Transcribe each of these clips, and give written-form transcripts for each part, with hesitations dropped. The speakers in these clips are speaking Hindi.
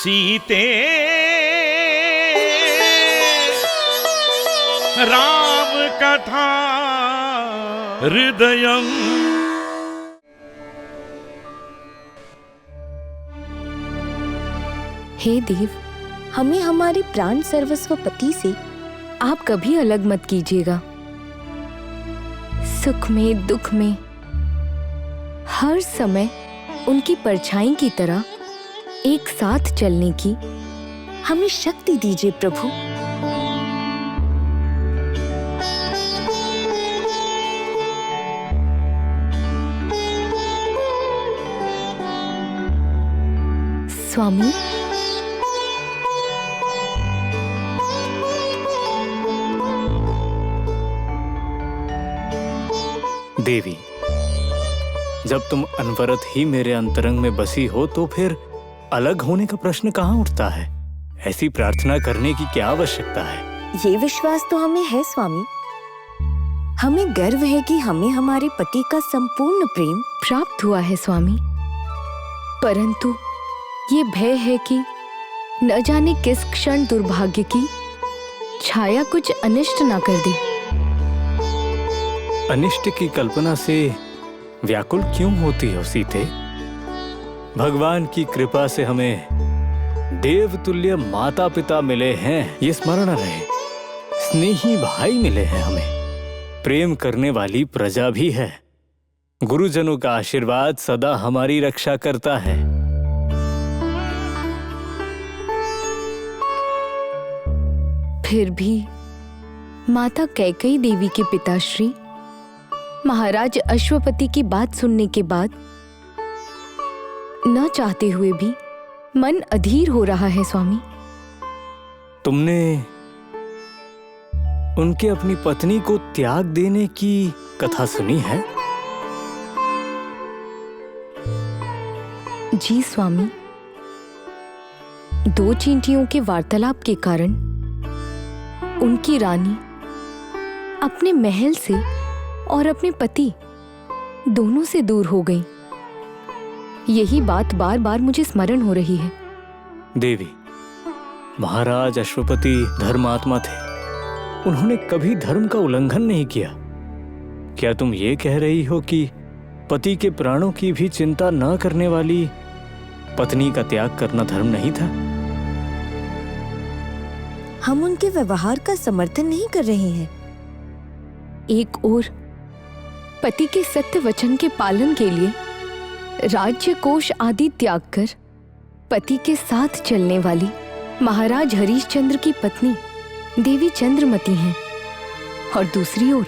सीते राम कथा हृदयम्। हे देव, हमें हमारे प्राण सर्वस्व पति से आप कभी अलग मत कीजिएगा। सुख में दुख में हर समय उनकी परछाई की तरह एक साथ चलने की हमें शक्ति दीजिए प्रभु। स्वामी, देवी, जब तुम अनवरत ही मेरे अंतरंग में बसी हो तो फिर अलग होने का प्रश्न कहाँ उठता है? ऐसी प्रार्थना करने की क्या आवश्यकता है? ये विश्वास तो हमें है स्वामी। हमें गर्व है कि हमें हमारे पति का संपूर्ण प्रेम प्राप्त हुआ है स्वामी। परंतु ये भय है कि न जाने किस क्षण दुर्भाग्य की छाया कुछ अनिष्ट ना कर दे। अनिष्ट की कल्पना से व्याकुल क्यों होती हो सीते? भगवान की कृपा से हमें देवतुल्य माता पिता मिले हैं, ये स्मरण रहे। स्नेही भाई मिले हैं हमें, प्रेम करने वाली प्रजा भी है। गुरुजनों का आशीर्वाद सदा हमारी रक्षा करता है। फिर भी माता कैकेयी देवी के पिताश्री महाराज अश्वपति की बात सुनने के बाद न चाहते हुए भी मन अधीर हो रहा है स्वामी। तुमने उनके अपनी पत्नी को त्याग देने की कथा सुनी है? जी स्वामी, 2 चींटियों के वार्तालाप के कारण उनकी रानी अपने महल से और अपने पति दोनों से दूर हो गई। यही बात बार बार मुझे स्मरण हो रही है। देवी, महाराज अश्वपति धर्मात्मा थे। उन्होंने कभी धर्म का उल्लंघन नहीं किया। क्या तुम ये कह रही हो कि पति के प्राणों की भी चिंता न करने वाली पत्नी का त्याग करना धर्म नहीं था? हम उनके व्यवहार का समर्थन नहीं कर रहे हैं। एक ओर पति के सत्य वचन के पालन के लिए राज्य कोष आदि त्याग कर पति के साथ चलने वाली महाराज हरिश्चंद्र की पत्नी देवी चंद्रमती हैं, और दूसरी ओर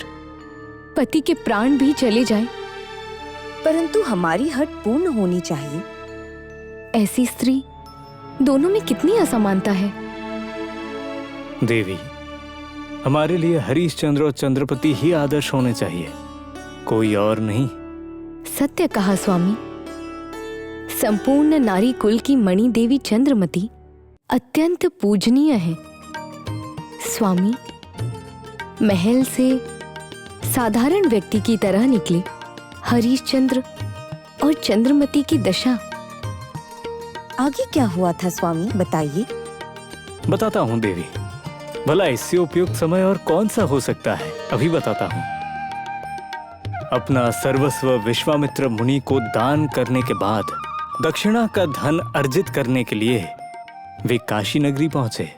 पति के प्राण भी चले जाएं, परंतु हमारी हट पूर्ण होनी चाहिए। ऐसी स्त्री दोनों में कितनी असमानता है। देवी, हमारे लिए हरिश्चंद्र और चंद्रपति ही आदर्श होने चाहिए, कोई और नहीं। सत्य कहा स्वामी। संपूर्ण नारी कुल की मणि देवी चंद्रमती अत्यंत पूजनीय है। स्वामी, महल से साधारण व्यक्ति की तरह निकले हरिश्चंद्र और चंद्रमती की दशा। आगे क्या हुआ था स्वामी, बताइए। बताता हूँ देवी। भला इससे उपयुक्त समय और कौन सा हो सकता है, अभी बताता हूँ। अपना सर्वस्व विश्वामित्र मुनि को दान करने के बाद दक्षिणा का धन अर्जित करने के लिए वे काशी नगरी पहुंचे।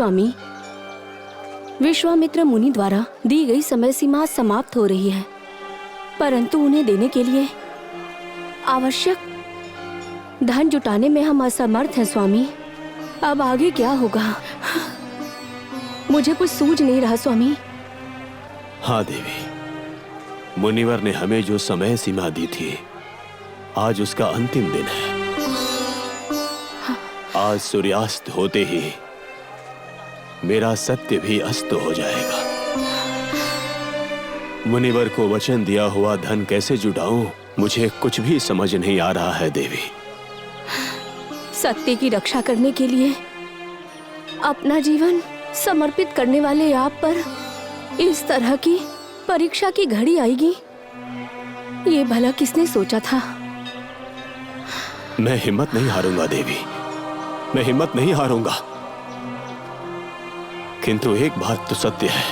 स्वामी, विश्वामित्र मुनि द्वारा दी गई समय सीमा समाप्त हो रही है, परंतु उन्हें देने के लिए आवश्यक धन जुटाने में हम असमर्थ हैं स्वामी। अब आगे क्या होगा, मुझे कुछ सूझ नहीं रहा स्वामी। हाँ देवी, मुनिवर ने हमें जो समय सीमा दी थी, आज उसका अंतिम दिन है। आज सूर्यास्त होते ही मेरा सत्य भी अस्त हो जाएगा। मुनिवर को वचन दिया हुआ धन कैसे जुटाऊं, मुझे कुछ भी समझ नहीं आ रहा है देवी। सत्य की रक्षा करने के लिए अपना जीवन समर्पित करने वाले आप पर इस तरह की परीक्षा की घड़ी आएगी, ये भला किसने सोचा था। मैं हिम्मत नहीं हारूंगा देवी, मैं हिम्मत नहीं हारूंगा। किंतु एक बात तो सत्य है,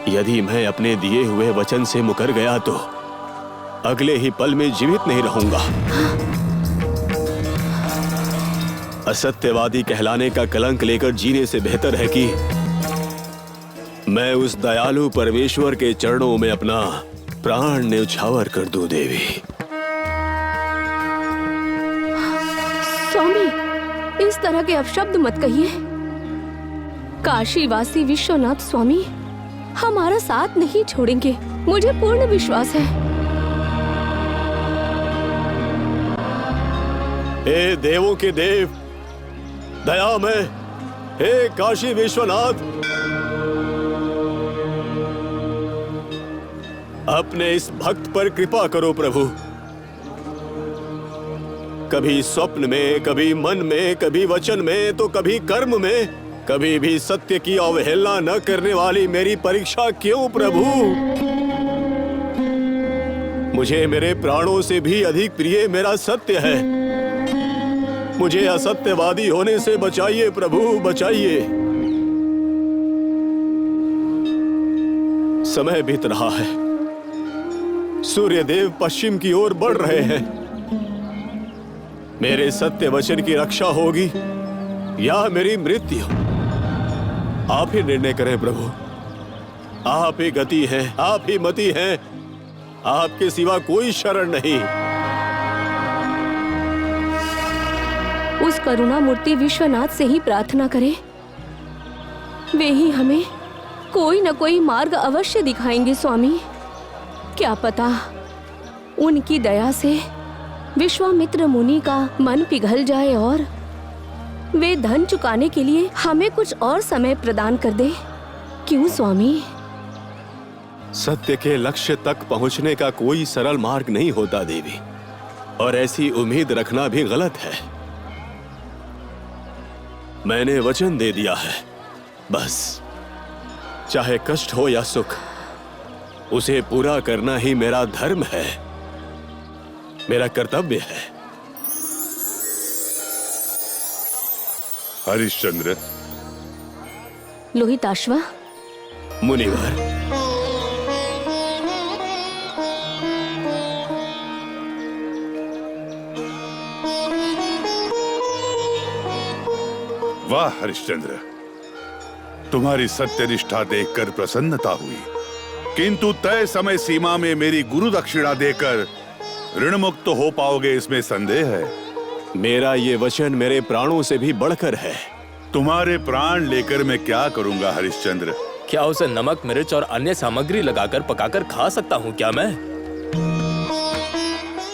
यदि मैं अपने दिए हुए वचन से मुकर गया तो अगले ही पल में जीवित नहीं रहूंगा। असत्यवादी कहलाने का कलंक लेकर जीने से बेहतर है कि मैं उस दयालु परमेश्वर के चरणों में अपना प्राण न्यौछावर कर दूं देवी। स्वामी, इस तरह के अपशब्द मत कहिए। काशीवासी विश्वनाथ स्वामी हमारा साथ नहीं छोड़ेंगे, मुझे पूर्ण विश्वास है। हे देवों के देव, दयामय, हे काशी विश्वनाथ, अपने इस भक्त पर कृपा करो प्रभु। कभी स्वप्न में, कभी मन में, कभी वचन में, तो कभी कर्म में, कभी भी सत्य की अवहेलना न करने वाली मेरी परीक्षा क्यों प्रभु? मुझे मेरे प्राणों से भी अधिक प्रिय मेरा सत्य है। मुझे असत्यवादी होने से बचाइए प्रभु, बचाइए। समय बीत रहा है, सूर्यदेव पश्चिम की ओर बढ़ रहे हैं। मेरे सत्य वचन की रक्षा होगी या मेरी मृत्यु, आप ही निर्णय करें प्रभु। आप ही गति है, आप ही मति है, आपके सिवा कोई शरण नहीं। उस करुणा मूर्ति विश्वनाथ से ही प्रार्थना करें, वे ही हमें कोई न कोई मार्ग अवश्य दिखाएंगे स्वामी। क्या पता उनकी दया से विश्वामित्र मुनि का मन पिघल जाए और वे धन चुकाने के लिए हमें कुछ और समय प्रदान कर दे। क्यों स्वामी? सत्य के लक्ष्य तक पहुंचने का कोई सरल मार्ग नहीं होता देवी, और ऐसी उम्मीद रखना भी गलत है। मैंने वचन दे दिया है, बस चाहे कष्ट हो या सुख, उसे पूरा करना ही मेरा धर्म है, मेरा कर्तव्य है। हरिश्चंद्र। लोहिताश्वा। मुनिवर, वाह हरिश्चंद्र, तुम्हारी सत्यनिष्ठा देखकर प्रसन्नता हुई, किंतु तय समय सीमा में मेरी गुरु दक्षिणा देकर ऋण मुक्त हो पाओगे इसमें संदेह है। मेरा ये वचन मेरे प्राणों से भी बढ़कर है। तुम्हारे प्राण लेकर मैं क्या करूंगा हरिश्चंद्र? क्या उसे नमक, मिर्च और अन्य सामग्री लगाकर पकाकर खा सकता हूँ क्या मैं?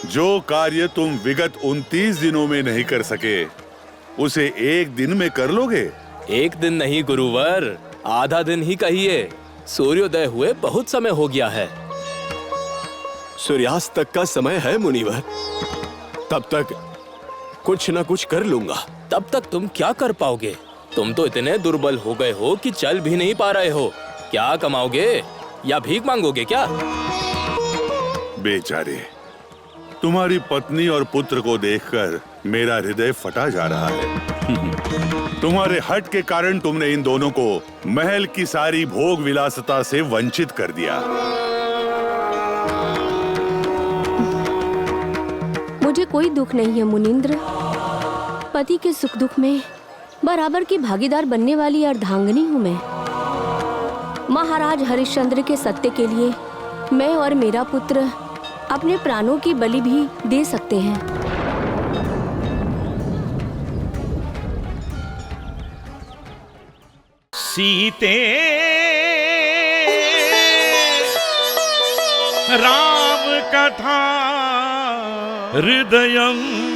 जो कार्य तुम विगत 29 दिनों में नहीं कर सके, उसे एक दिन में कर लोगे? एक दिन नहीं गुरुवर, आधा दिन ही कहिए। सूर्योदय हुए बहुत समय हो गया है। सूर्यास्त तक का समय है मुनिवर, तब तक कुछ न कुछ कर लूंगा। तब तक तुम क्या कर पाओगे? तुम तो इतने दुर्बल हो गए हो कि चल भी नहीं पा रहे हो। क्या कमाओगे या भीख मांगोगे क्या? बेचारे, तुम्हारी पत्नी और पुत्र को देखकर मेरा हृदय फटा जा रहा है। तुम्हारे हठ के कारण तुमने इन दोनों को महल की सारी भोग विलासता से वंचित कर दिया। मुझे कोई दुख नहीं है मुनींद्र। पति के सुख दुख में बराबर की भागीदार बनने वाली अर्धांगिनी हूँ मैं। महाराज हरिश्चंद्र के सत्य के लिए मैं और मेरा पुत्र अपने प्राणों की बलि भी दे सकते हैं। सीते राम कथा हृदयं